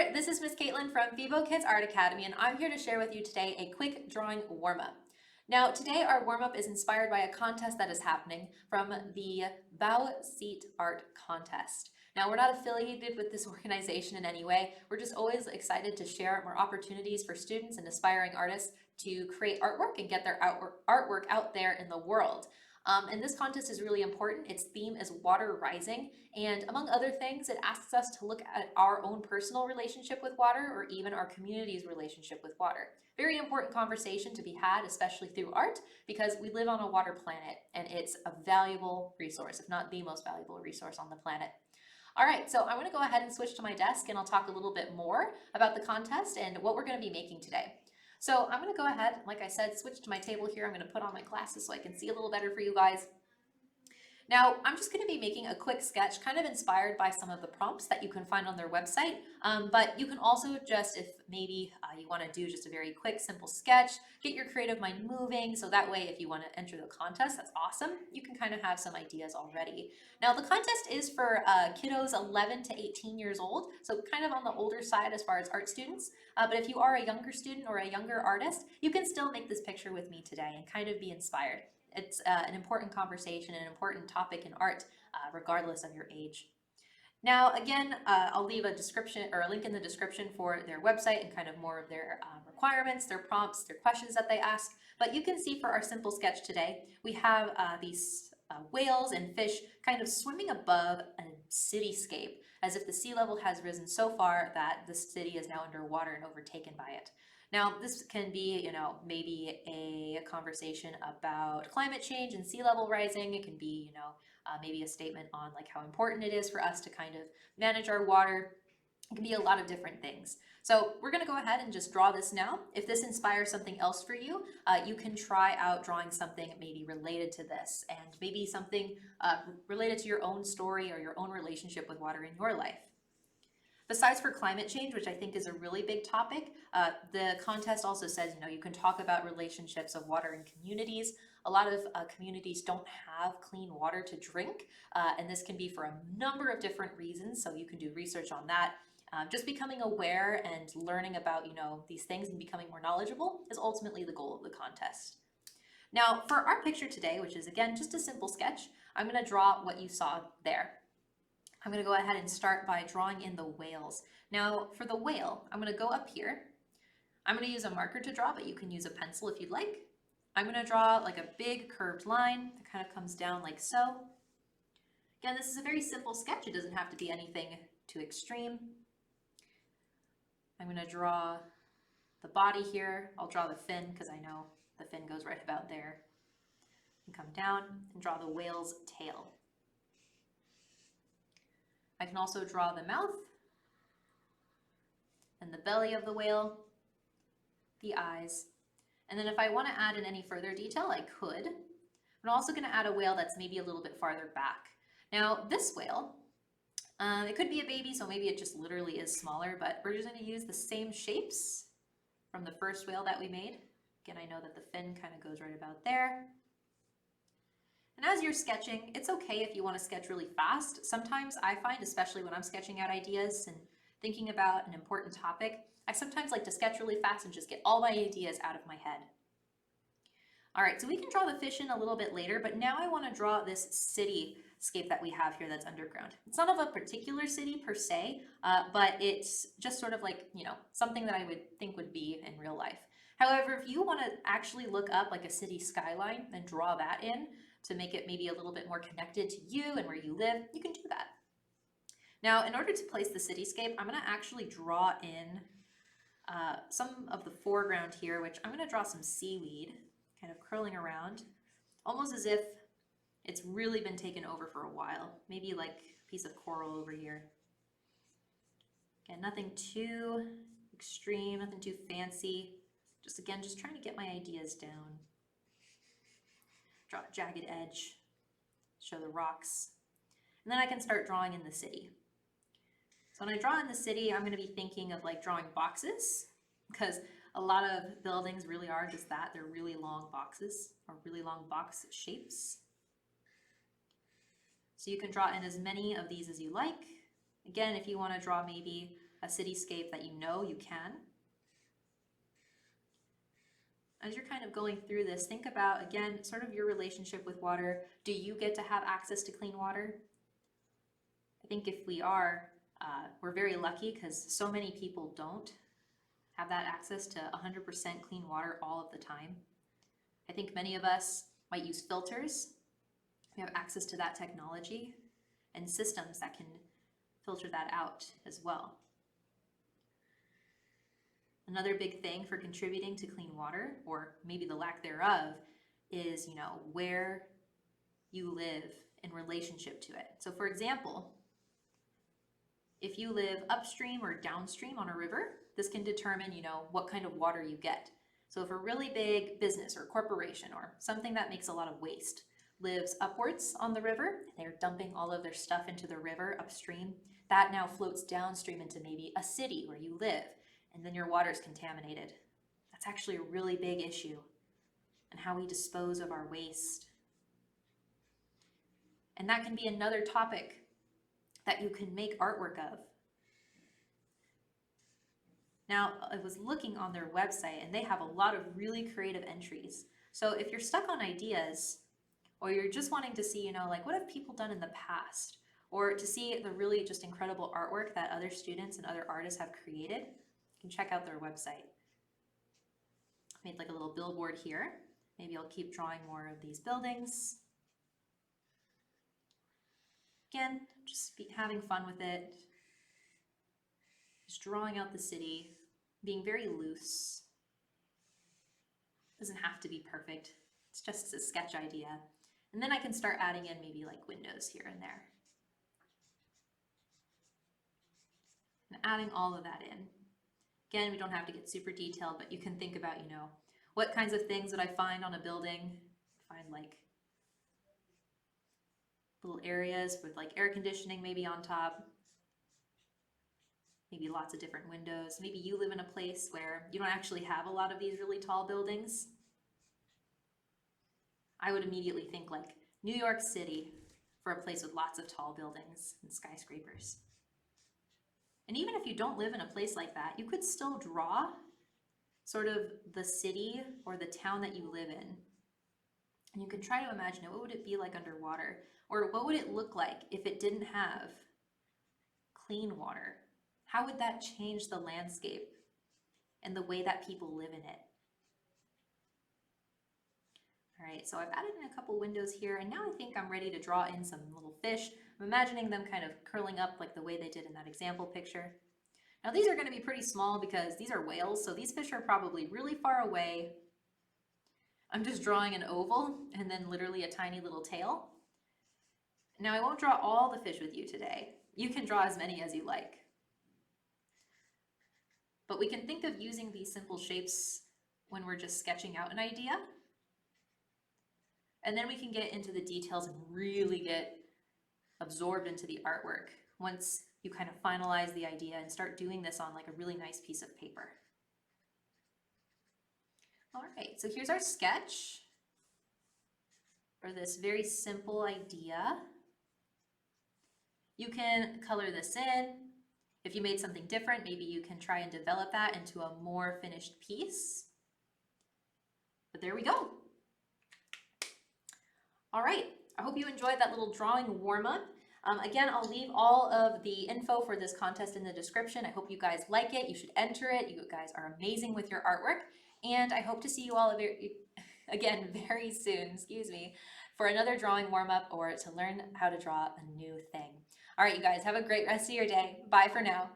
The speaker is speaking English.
there, this is Miss Caitlin from Vivo Kids Art Academy, and I'm here to share with you today a quick drawing warm-up. Now, today our warm-up is inspired by a contest that is happening from the Bow Seat Art Contest. Now, we're not affiliated with this organization in any way. We're just always excited to share more opportunities for students and aspiring artists to create artwork and get their artwork out there in the world. And this contest is really important. Its theme is water rising, and among other things, it asks us to look at our own personal relationship with water or even our community's relationship with water. Very important conversation to be had, especially through art, because we live on a water planet and it's a valuable resource, if not the most valuable resource on the planet. All right, so I'm going to go ahead and switch to my desk and I'll talk a little bit more about the contest and what we're going to be making today. So I'm going to go ahead, like I said, switch to my table here. I'm going to put on my glasses so I can see a little better for you guys. Now, I'm just going to be making a quick sketch kind of inspired by some of the prompts that you can find on their website, but you can also just, if maybe you want to do just a very quick, simple sketch, get your creative mind moving, so that way if you want to enter the contest, that's awesome. You can kind of have some ideas already. Now, the contest is for kiddos 11 to 18 years old, so kind of on the older side as far as art students, but if you are a younger student or a younger artist, you can still make this picture with me today and kind of be inspired. It's an important conversation, an important topic in art, regardless of your age. Now, again, I'll leave a description or a link in the description for their website and kind of more of their requirements, their prompts, their questions that they ask. But you can see for our simple sketch today, we have these whales and fish kind of swimming above a cityscape, as if the sea level has risen so far that the city is now underwater and overtaken by it. Now, this can be, maybe a conversation about climate change and sea level rising. It can be, maybe a statement on like how important it is for us to kind of manage our water. It can be a lot of different things. So we're going to go ahead and just draw this now. If this inspires something else for you, you can try out drawing something maybe related to this and maybe something related to your own story or your own relationship with water in your life. Besides for climate change, which I think is a really big topic, the contest also says, you can talk about relationships of water in communities. A lot of communities don't have clean water to drink, and this can be for a number of different reasons, so you can do research on that. Just becoming aware and learning about, these things and becoming more knowledgeable is ultimately the goal of the contest. Now, for our picture today, which is again just a simple sketch, I'm going to draw what you saw there. I'm going to go ahead and start by drawing in the whales. Now, for the whale, I'm going to go up here. I'm going to use a marker to draw, but you can use a pencil if you'd like. I'm going to draw like a big curved line that kind of comes down like so. Again, this is a very simple sketch. It doesn't have to be anything too extreme. I'm going to draw the body here. I'll draw the fin because I know the fin goes right about there. And come down and draw the whale's tail. I can also draw the mouth and the belly of the whale, the eyes, and then if I want to add in any further detail, I could. I'm also going to add a whale that's maybe a little bit farther back. Now this whale, it could be a baby, so maybe it just literally is smaller, but we're just going to use the same shapes from the first whale that we made. Again, I know that the fin kind of goes right about there. And as you're sketching, it's okay if you want to sketch really fast. Sometimes I find, especially when I'm sketching out ideas and thinking about an important topic, I sometimes like to sketch really fast and just get all my ideas out of my head. All right, so we can draw the fish in a little bit later, but now I want to draw this cityscape that we have here that's underground. It's not of a particular city per se, but it's just sort of like, something that I would think would be in real life. However, if you want to actually look up like a city skyline and draw that in, to make it maybe a little bit more connected to you and where you live, you can do that. Now, in order to place the cityscape, I'm going to actually draw in some of the foreground here, which I'm going to draw some seaweed kind of curling around, almost as if it's really been taken over for a while. Maybe like a piece of coral over here. Again, nothing too extreme, nothing too fancy. Just trying to get my ideas down. Draw a jagged edge, show the rocks, and then I can start drawing in the city. So when I draw in the city, I'm going to be thinking of like drawing boxes, because a lot of buildings really are just that. They're really long boxes or really long box shapes. So you can draw in as many of these as you like. Again, if you want to draw maybe a cityscape that you know you can. As you're kind of going through this, think about, again, sort of your relationship with water. Do you get to have access to clean water? I think if we are, we're very lucky because so many people don't have that access to 100% clean water all of the time. I think many of us might use filters. We have access to that technology and systems that can filter that out as well. Another big thing for contributing to clean water, or maybe the lack thereof, is, where you live in relationship to it. So for example, if you live upstream or downstream on a river, this can determine, what kind of water you get. So if a really big business or corporation or something that makes a lot of waste lives upwards on the river, they're dumping all of their stuff into the river upstream, that now floats downstream into maybe a city where you live, and then your water is contaminated. That's actually a really big issue, and how we dispose of our waste. And that can be another topic that you can make artwork of. Now, I was looking on their website and they have a lot of really creative entries. So if you're stuck on ideas, or you're just wanting to see, what have people done in the past? Or to see the really just incredible artwork that other students and other artists have created, you can check out their website. I made like a little billboard here. Maybe I'll keep drawing more of these buildings. Again, just having fun with it. Just drawing out the city, being very loose. Doesn't have to be perfect. It's just a sketch idea. And then I can start adding in maybe like windows here and there. And adding all of that in. Again, we don't have to get super detailed, but you can think about, what kinds of things would I find on a building? Find like little areas with like air conditioning maybe on top. Maybe lots of different windows. Maybe you live in a place where you don't actually have a lot of these really tall buildings. I would immediately think like New York City for a place with lots of tall buildings and skyscrapers. And even if you don't live in a place like that, you could still draw sort of the city or the town that you live in. And you can try to imagine what would it be like underwater? Or what would it look like if it didn't have clean water? How would that change the landscape and the way that people live in it? All right, so I've added in a couple windows here, and now I think I'm ready to draw in some little fish. I'm imagining them kind of curling up like the way they did in that example picture. Now these are going to be pretty small because these are whales, so these fish are probably really far away. I'm just drawing an oval and then literally a tiny little tail. Now I won't draw all the fish with you today. You can draw as many as you like. But we can think of using these simple shapes when we're just sketching out an idea. And then we can get into the details and really get absorbed into the artwork once you kind of finalize the idea and start doing this on like a really nice piece of paper. All right, so here's our sketch for this very simple idea. You can color this in. If you made something different, maybe you can try and develop that into a more finished piece. But there we go. All right, I hope you enjoyed that little drawing warm-up. Again, I'll leave all of the info for this contest in the description. I hope you guys like it. You should enter it. You guys are amazing with your artwork. And I hope to see you all again very soon, for another drawing warm-up or to learn how to draw a new thing. All right, you guys, have a great rest of your day. Bye for now.